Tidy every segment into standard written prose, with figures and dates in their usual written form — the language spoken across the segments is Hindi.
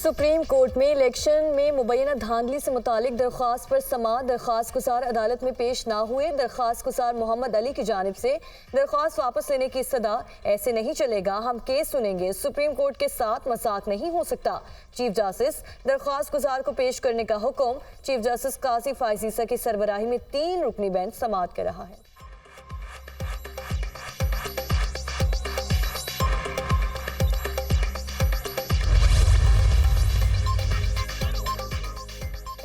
सुप्रीम कोर्ट में इलेक्शन में मुबैना धांधली से मुतालिक दरख्वास्त पर समाअत दरख्वास्त गुजार अदालत में पेश ना हुए। दरख्वास्त गुजार मोहम्मद अली की जानिब से दरख्वास्त वापस लेने की सदा, ऐसे नहीं चलेगा, हम केस सुनेंगे, सुप्रीम कोर्ट के साथ मजाक नहीं हो सकता। चीफ जस्टिस दरख्वास्त गुजार को पेश करने का हुक्म। चीफ जस्टिस काजी फायजीसा की सरबराही में 3 रुकनी बेंच समाअत कर रहा है।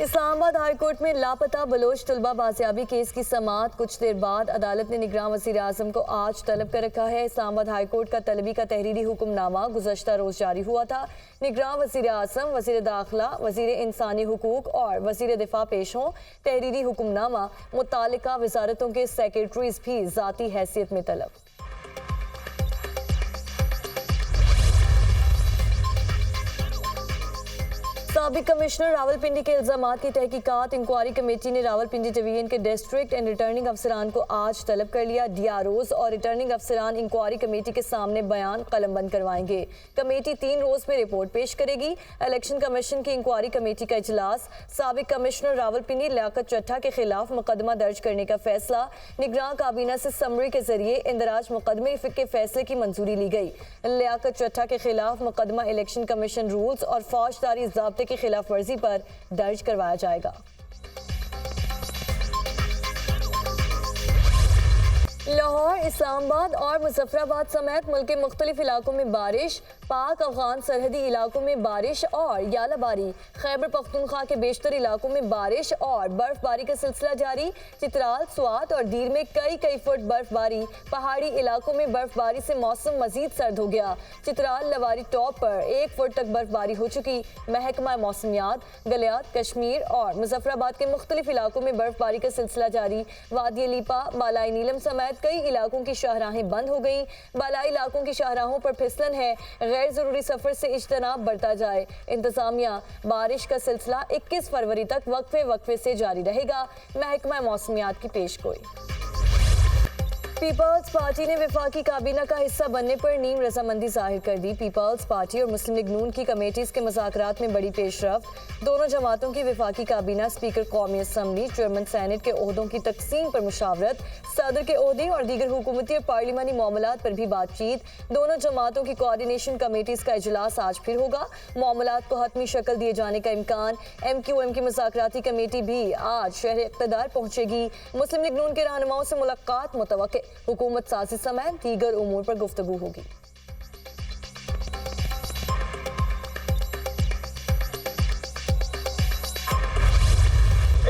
इस्लामाबाद हाई कोर्ट में लापता बलोच तलबा बाजियाबी केस की समाअत कुछ देर बाद अदालत ने निगरान वज़ीर आज़म को आज तलब कर रखा है। इस्लामाबाद हाई कोर्ट का तलबी का तहरीरी हुक्मनामा गुज़श्ता रोज जारी हुआ था। निगरान वज़ीर आज़म, वज़ीर दाखिला, वज़ीर इंसानी हुकूक और वज़ीर दिफा पेश हों। तहरीरी हुक्मनामा मुतालिका वजारतों के सेक्रेटरीज भी ज़ाती हैसियत में तलब। साबिक कमिश्नर रावलपिंडी के इल्जामात की तहकीकात इंक्वायरी कमेटी ने रावलपिंडी डिवीजन के डिस्ट्रिक्ट एंड रिटर्निंग अफसरान को आज तलब कर लिया। डीआरओज और रिटर्निंग अफसरान इंक्वायरी कमेटी के सामने बयान कलमबंद करवाएंगे। कमेटी 3 रोज में रिपोर्ट पेश करेगी। इलेक्शन कमीशन की इंक्वायरी कमेटी का इजलास। साबिक कमिश्नर रावलपिंडी लियाकत चट्टा के खिलाफ मुकदमा दर्ज करने का फैसला। निगरान काबीना से समरी के जरिए इंदराज मुकदमे के फैसले की मंजूरी ली गई। लियाकत चट्टा के खिलाफ मुकदमा इलेक्शन कमीशन रूल्स और फौजदारी ज़ाब्ते की खिलाफ वर्जी पर दर्ज करवाया जाएगा। लाहौर, इस्लामाबाद और मुजफ्फराबाद समेत मुल्क के मुख्तलिफ इलाकों में बारिश। पाक अफगान सरहदी इलाकों में बारिश और यालाबारी। खैबर पख्तूनख्वा के बेशतर इलाकों में बारिश और बर्फबारी का सिलसिला जारी। चित्राल, स्वात और दीर में कई फुट बर्फबारी। पहाड़ी इलाकों में बर्फबारी से मौसम मजीद सर्द हो गया। चित्राल लवारी टॉप पर 1 फुट तक बर्फबारी हो चुकी। महकमा मौसमियात, गलियात, कश्मीर और मुजफ्फराबाद के मुख्तलिफ इलाकों में बर्फबारी का सिलसिला जारी। वादी लीपा, बालाई नीलम समेत कई इलाकों की शाहराहें बंद हो गई। बालाई इलाकों की शाहराहों पर फिसलन है। गैर जरूरी सफर से इज्तनाब बरता जाए। इंतजामिया, बारिश का सिलसिला 21 फरवरी तक वक्फे से जारी रहेगा। महकमा मौसमियात की पेशगोई। पीपल्स पार्टी ने वफाकी काबीना का हिस्सा बनने पर नीम रजामंदी जाहिर कर दी। पीपल्स पार्टी और मुस्लिम लीग नून की कमेटीज के मुज़ाकरात में बड़ी पेशरफ्त। दोनों जमातों की वफाकी काबीना, स्पीकर कौमी असम्बली, चेयरमैन सेनेट के ओहदों की तकसीम पर मुशावरत, सदर के ओहदे और दीगर हुकूमती और पार्लिमानी मामलात पर भी बातचीत। दोनों जमातों की कोऑर्डिनेशन कमेटीज का इजलास आज फिर होगा। मामलात को हतमी शक्ल दिए जाने का इम्कान। MQM की मुज़ाकराती कमेटी भी आज शहर इक़्तिदार पहुंचेगी। मुस्लिम लीग नून के रहनुमाओं से मुलाकात मुतवक्के। हुकूमत साजी समेत दीगर उमूर पर गुफ्तगू होगी।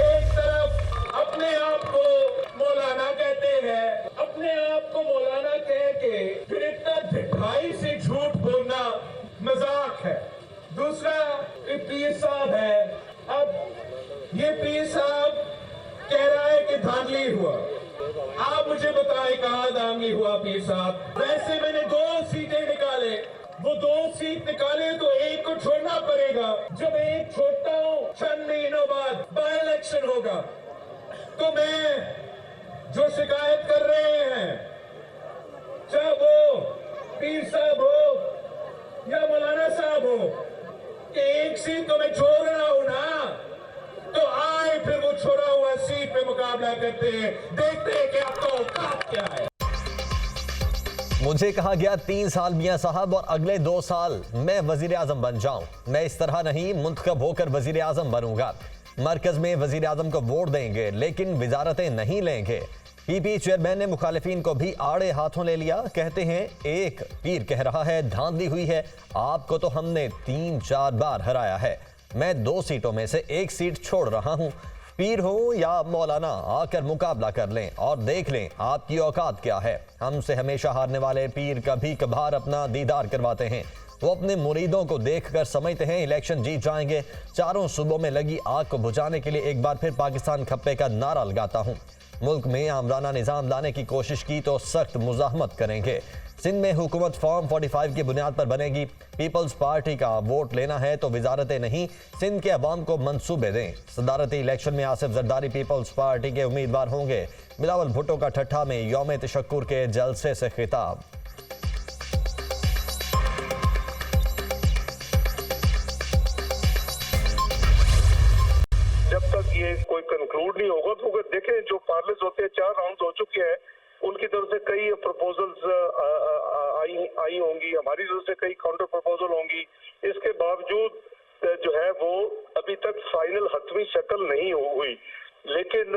एक तरफ अपने आप को मौलाना कहते हैं, अपने आप को मौलाना कह के फिर इतना ढिठाई से झूठ बोलना मजाक है। दूसरा पीर साहब है। अब ये पीर साहब कह रहा है कि धांधली हुआ। आप मुझे बताएं कहाँ धांधली हुआ पीर साहब? वैसे मैंने 2 सीटें निकाले, वो 2 सीट निकाले तो एक को छोड़ना पड़ेगा। जब एक छोड़ता हूँ, चंद महीनों बाद बाय इलेक्शन होगा, तो मैं जो शिकायत कर रहे हैं, चाहे वो पीर साहब हो या मौलाना साहब हो, कि एक सीट तो मैं छोड़ रहा हूँ ना, तो आए फिर वो छोड़ा हुआ सीट पे मुकाबला करते हैं। देखते हैं कि आपका औकात क्या है। मुझे कहा गया 3 साल मियां साहब और अगले 2 साल मैं वजीर आजम बन जाऊं। मैं इस तरह नहीं मुंतखब होकर वजीर आजम बनूंगा। मरकज में वजीर आजम को वोट देंगे लेकिन वजारतें नहीं लेंगे। पीपी चेयरमैन ने मुखालिफिन को भी आड़े हाथों ले लिया। कहते हैं एक पीर कह रहा है धांधली हुई है, आपको तो हमने 3-4 बार हराया है। मैं 2 सीटों में से 1 सीट छोड़ रहा हूं। पीर हो या मौलाना, आकर मुकाबला कर लें और देख लें आपकी औकात क्या है। हमसे हमेशा हारने वाले पीर कभी कभार अपना दीदार करवाते हैं। वो अपने मुरीदों को देखकर समझते हैं इलेक्शन जीत जाएंगे। चारों सूबों में लगी आग को बुझाने के लिए एक बार फिर पाकिस्तान खप्पे का नारा लगाता हूं। मुल्क में आमराना निज़ाम लाने की कोशिश की तो सख्त मुज़ाहमत करेंगे। सिंध में हुकूमत फॉर्म 45 की बुनियाद पर बनेगी। पीपल्स पार्टी का वोट लेना है तो वजारतें नहीं, सिंध के अवाम को मंसूबे दें। सदारती इलेक्शन में आसिफ जरदारी पीपल्स पार्टी के उम्मीदवार होंगे। बिलावल भुट्टो का ठट्ठा में यौम तशक्कुर के जलसे से खिताब। मूड नहीं होगा, क्योंकि देखें जो पार्लर्स होते हैं 4 राउंड हो चुके हैं, उनकी तरफ से कई प्रपोजल्स आई होंगी, हमारी तरफ से कई काउंटर प्रपोजल होंगी। इसके बावजूद जो है वो अभी तक फाइनल हतमी शक्ल नहीं हुई, लेकिन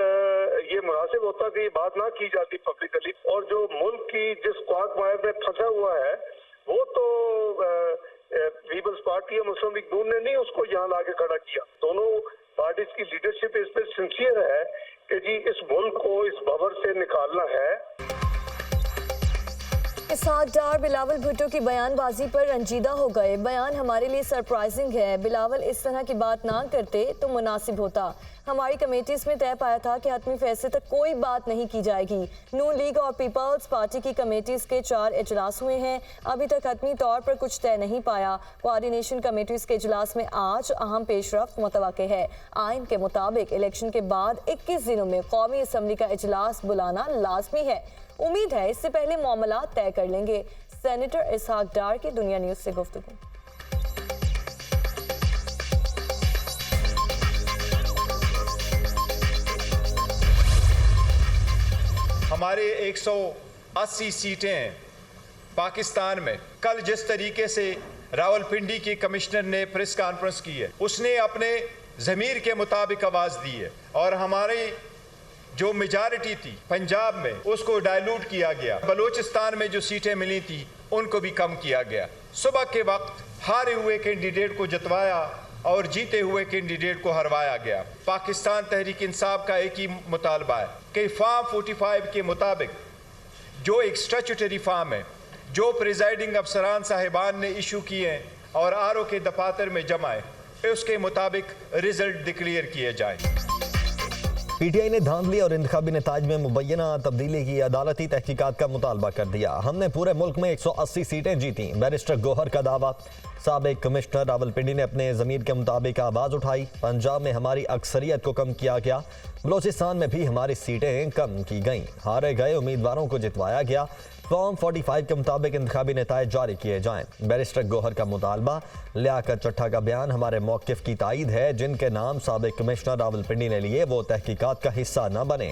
ये मुनासिब होता कि ये बात ना की जाती पब्लिकली। और जो मुल्क की जिस क्वागमायर में फंसा हुआ है वो तो पीपल्स पार्टी और मुस्लिम लीग नून ने नहीं उसको यहाँ लाके खड़ा किया। दोनों पार्टीज की लीडरशिप इस पर सिंसियर है कि जी इस मुल्क को इस भंवर से निकालना है। इसहाक डार बिलावल भुट्टो की बयानबाजी पर रंजीदा हो गए। बयान हमारे लिए सरप्राइजिंग है। बिलावल इस तरह की बात ना करते तो मुनासिब होता। हमारी कमेटीज में तय पाया था कि हतमी फैसले तक कोई बात नहीं की जाएगी। नून लीग और पीपल्स पार्टी की कमेटीज के 4 इजलास हुए हैं, अभी तक हतमी तौर पर कुछ तय नहीं पाया। कोऑर्डिनेशन कमेटीज के इजलास में आज अहम पेशरफ्त मुतवक्के है। आइन के मुताबिक इलेक्शन के बाद 21 दिनों में कौमी असम्बली का इजलास बुलाना लाजमी है। उम्मीद है इससे पहले मामला तय कर लेंगे। सेनेटर इसहाक डार की दुनिया न्यूज से गुफ्तगू। हमारे 180 सीटें हैं पाकिस्तान में। कल जिस तरीके से रावलपिंडी के कमिश्नर ने प्रेस कॉन्फ्रेंस की है, उसने अपने ज़मीर के मुताबिक आवाज़ दी है और हमारी जो मेजॉरिटी थी पंजाब में उसको डायलूट किया गया। बलूचिस्तान में जो सीटें मिली थी उनको भी कम किया गया। सुबह के वक्त हारे हुए कैंडिडेट को जितवाया और जीते हुए कैंडिडेट को हरवाया गया। पाकिस्तान तहरीक इंसाफ का एक ही मुतालबा है कि फॉर्म 45 के मुताबिक जो एक स्टैट्यूटरी फॉर्म है जो प्रिजाइडिंग अफसरान साहिबान ने इशू किए हैं और आरओ के दफातर में जमा है, उसके मुताबिक रिजल्ट डिक्लेयर किए जाएं। पीटीआई ने धांधली और इंतखाबी नताज में मुबैना तब्दीली की अदालती तहकीकात का मुतालबा कर दिया। हमने पूरे मुल्क में 180 सीटें जीती। बैरिस्टर गौहर का दावा। साबिक कमिश्नर रावलपिंडी ने अपने ज़मीर के मुताबिक आवाज़ उठाई। पंजाब में हमारी अक्सरियत को कम किया गया। बलोचिस्तान में भी हमारी सीटें कम की गईं। हारे गए उम्मीदवारों को जितवाया गया। फॉर्म 45 के मुताबिक इंतखाबी नतायज जारी किए जाएं। बैरिस्टर गौहर का मुतालबा। लियाकत चट्टा का बयान हमारे मौक़िफ़ की तायद है। जिनके नाम साबिक कमिश्नर रावलपिंडी ने लिए वो तहकीकात का हिस्सा न बने।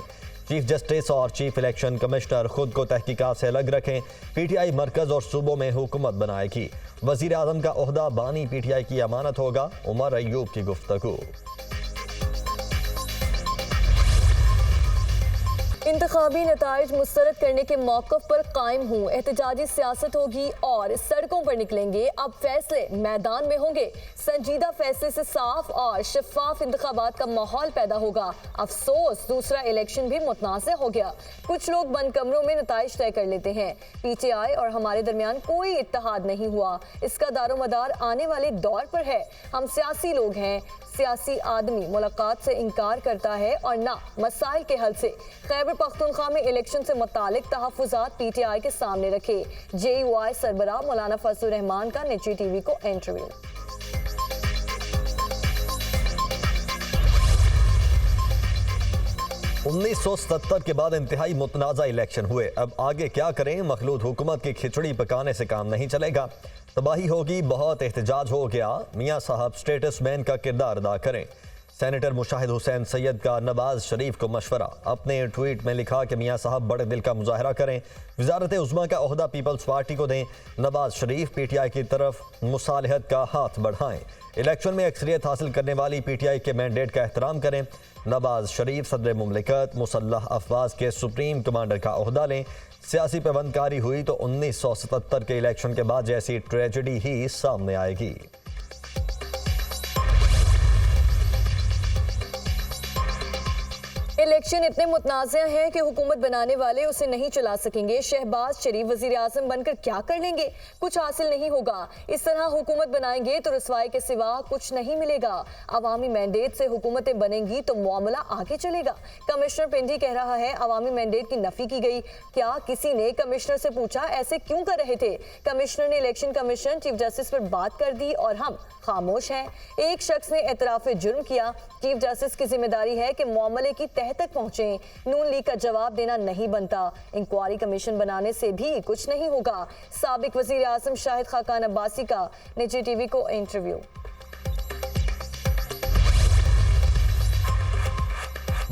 चीफ जस्टिस और चीफ इलेक्शन कमिश्नर खुद को तहकीकात से अलग रखें। पीटीआई मरकज और सूबों में हुकूमत बनाएगी। वज़ीर आज़म का ओहदा बानी पीटीआई की अमानत होगा। उमर अय्यूब की गुफ्तगू। इंतखाबी नताइज मुस्तरद करने के मौक़िफ़ पर कायम हूँ। एहतजाजी सियासत होगी और सड़कों पर निकलेंगे। अब फैसले मैदान में होंगे। संजीदा फैसले से साफ और शफाफ इंतखाबात का माहौल पैदा होगा। अफसोस दूसरा इलेक्शन भी मुतनाज़ हो गया। कुछ लोग बंद कमरों में नताइज तय कर लेते हैं। पीटीआई और हमारे दरमियान कोई इत्तेहाद नहीं हुआ। इसका दारोमदार आने वाले दौर पर है। हम सियासी लोग हैं। सियासी आदमी मुलाकात से इनकार करता है और ना मसाइल के हल से। खैबर पख्तूनख्वा में इलेक्शन से मुतालिक तहफ़्फ़ुज़ात पीटीआई के सामने रखे। जेयूआई सरबराह मौलाना फजलुर रहमान का निजी टीवी को इंटरव्यू। उन्नीस 1977 के बाद इंतहाई मुतनाज़ा इलेक्शन हुए। अब आगे क्या करें? मखलूत हुकूमत की खिचड़ी पकाने से काम नहीं चलेगा। तबाही होगी, बहुत एहतजाज हो गया। मियाँ साहब स्टेटस मैन का किरदार अदा करें। सेनेटर मुशाहिद हुसैन सैयद का नवाज शरीफ को मशवरा। अपने ट्वीट में लिखा कि मियाँ साहब बड़े दिल का मुजाहरा करें, वजारत उज़्मा का ओहदा पीपल्स पार्टी को दें। नवाज शरीफ पीटीआई की तरफ मुसालहत का हाथ बढ़ाएं। इलेक्शन में अक्सरियत हासिल करने वाली पीटीआई के मैंडेट का एहतराम करें। नवाज शरीफ सदर मुमलिकत मुसल्लह अफवाज के सुप्रीम कमांडर का ओहदा लें। सियासी पेबंदकारी हुई तो 1977 के इलेक्शन के बाद जैसी ट्रेजेडी ही सामने आएगी। इलेक्शन इतने मुतनाज़ा हैं कि हुकूमत बनाने वाले उसे नहीं चला सकेंगे। शहबाज शरीफ वज़ीर आज़म बनकर क्या कर लेंगे? कुछ हासिल नहीं होगा। इस तरह हुकूमत बनाएंगे तो रसवाई के सिवा कुछ नहीं मिलेगा। अवामी मैंडेट से हुकूमतें बनेंगी तो मामला आगे चलेगा। कमिश्नर पिंडी कह रहा है अवामी मैंडेट की नफी की गई। क्या किसी ने कमिश्नर से पूछा ऐसे क्यों कर रहे थे? कमिश्नर ने इलेक्शन कमीशन चीफ जस्टिस पर बात कर दी और हम खामोश हैं। एक शख्स ने एतराफ़ जुर्म किया। चीफ जस्टिस की जिम्मेदारी है कि मामले की तह तक पहुंचे। नून लीग का जवाब देना नहीं बनता। इंक्वायरी कमीशन बनाने से भी कुछ नहीं होगा। साबिक वजीर आज़म शाहिद खाकान अब्बासी का निजी टीवी को इंटरव्यू।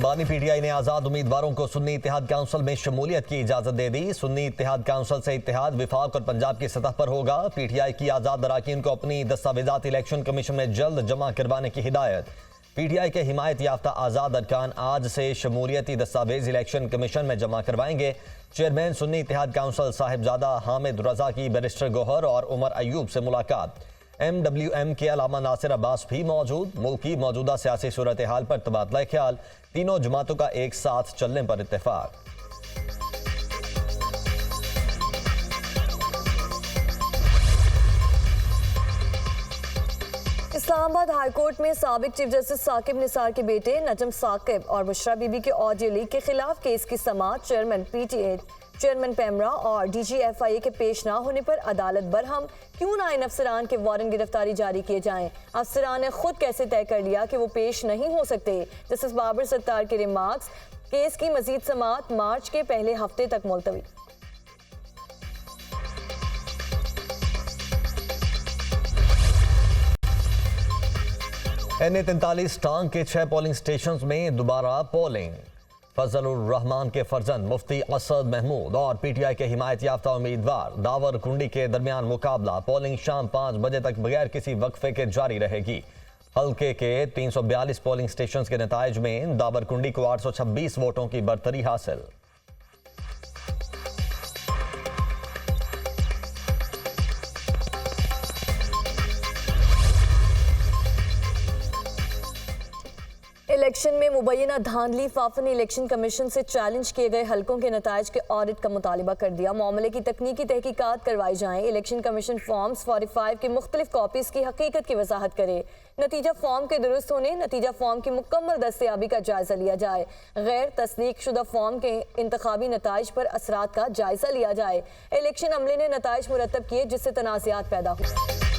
बानी पीटीआई ने आजाद उम्मीदवारों को सुन्नी इत्तेहाद काउंसिल में शमूलियत की इजाजत दे दी। सुन्नी इत्तेहाद काउंसिल से इत्तेहाद विफाक और पंजाब की सतह पर होगा। पीटीआई की आजाद अरकान को अपनी दस्तावेजात इलेक्शन कमीशन में जल्द जमा करवाने की हिदायत। पीटीआई के हिमायत याफ्ता आजाद अरकान आज से शमूलियती दस्तावेज इलेक्शन कमीशन में जमा करवाएंगे। चेयरमैन सुन्नी इत्तेहाद काउंसिल साहिबजादा हामिद रजा की बैरिस्टर गौहर और उमर अयूब से मुलाकात। MWM के अलावा नासिर अब्बास भी मौजूद। मुल्क की मौजूदा सियासी सूरत हाल पर तबादला ख्याल। तीनों जमातों का एक साथ चलने पर इत्तेफाक। इस्लामाबाद हाईकोर्ट में साबिक चीफ जस्टिस साकिब निसार के बेटे नजम साकिब और बुशरा बीबी के ऑडियो लीक के खिलाफ केस की समाअत चेयरमैन PTA, चेयरमैन पेमरा और DG FIA के पेश ना होने पर अदालत बरहम। क्यों ना इन अफसरान के वारंट गिरफ्तारी जारी किए जाएं? अफसरान ने खुद कैसे तय कर लिया कि वो पेश नहीं हो सकते? जस्टिस बाबर सत्तार के रिमार्क्स। केस की मजीद समाअत मार्च के पहले हफ्ते तक मुलतवी। NA43 टांग के 6 पोलिंग स्टेशन में दोबारा पोलिंग। फजलुर रहमान के फर्जंद मुफ्ती असद महमूद और PTI के हिमायत याफ्ता उम्मीदवार दावर कुंडी के दरमियान मुकाबला। पोलिंग शाम 5 बजे तक बगैर किसी वक्फे के जारी रहेगी। हल्के के 342 पोलिंग स्टेशन के नताइज में दावर कुंडी को 826 वोटों की बरतरी हासिल। इलेक्शन में मुबैना धांधली फाफा ने इलेक्शन कमीशन से चैलेंज किए गए हलकों के नताइज के ऑडिट का मुतालिबा कर दिया। मामले की तकनीकी तहकीकात करवाई जाएं। इलेक्शन कमीशन फॉर्म्स 45 की मुख्तलिफ कॉपीज की हकीकत की वजाहत करे। नतीजा फॉर्म के दुरुस्त होने, नतीजा फॉर्म की मुकम्मल दस्तयाबी का जायजा लिया जाए। गैर तस्दीक शुदा फॉर्म के इंतखाबी नताइज पर असरात का जायजा लिया जाए। इलेक्शन अमले ने नताइज मुरतब किए जिससे तनाज़ात पैदा हुए।